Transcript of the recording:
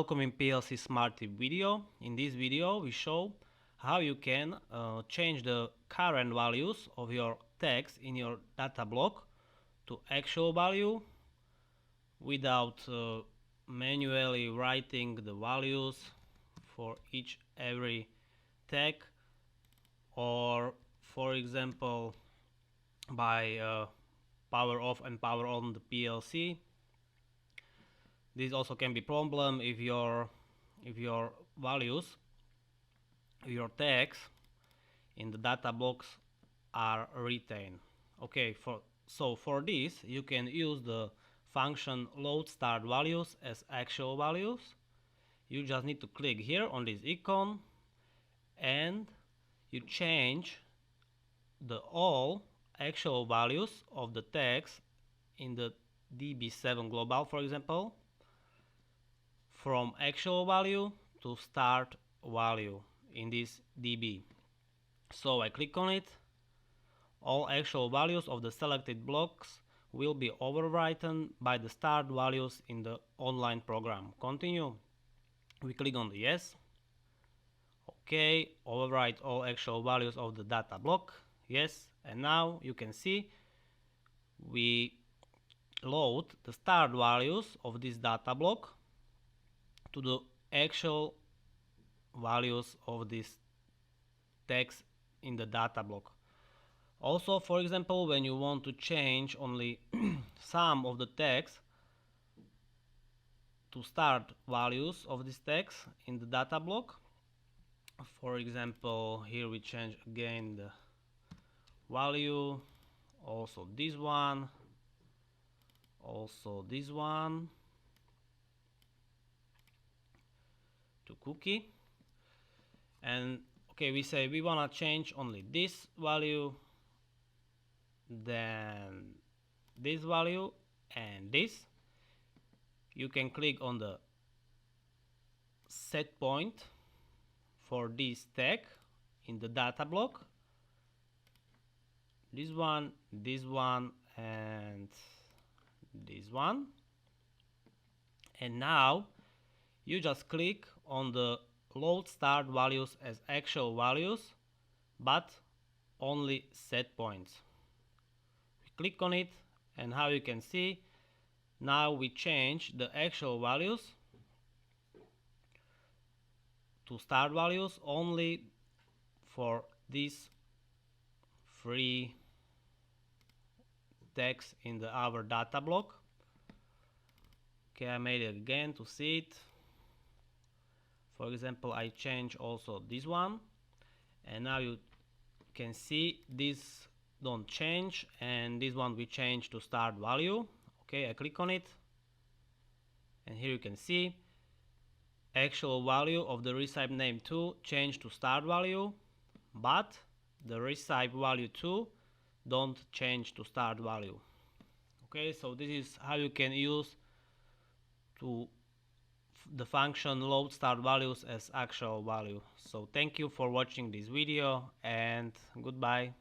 welcome in PLC Smart video. In this video we show how you can change the current values of your text in your data block to actual value without manually writing the values for every tag, or for example by power off and power on the PLC. This also can be problem if your values, your tags in the data blocks are retained. Okay, for this you can use the function load start values as actual values. You just need to click here on this icon and you change the all actual values of the tags in the DB7 global, for example, from actual value to start value in this DB. So I click on it. All actual values of the selected blocks will be overwritten by the start values in the online program. Continue. We click on the yes. Okay, overwrite all actual values of the data block. Yes, and now you can see we load the start values of this data block to the actual values of this text in the data block. Also, for example, when you want to change only some of the text to start values of this text in the data block, for example, here we change again the value, also this one, to cookie, and okay, we say we want to change only this value, then this value and this. You can click on the set point for this tag in the data block, this one and this one, and now you just click on the load start values as actual values, but only set points. We click on it, and how you can see, now we change the actual values to start values only for these three tags in our data block. Okay, I made it again to see it. For example, I change also this one, and now you can see this don't change, and this one we change to start value. Okay, I click on it, and here you can see actual value of the recipe name 2 change to start value, but the recipe value 2 don't change to start value. Okay, so this is how you can use the function load start values as actual value. So thank you for watching this video, and goodbye.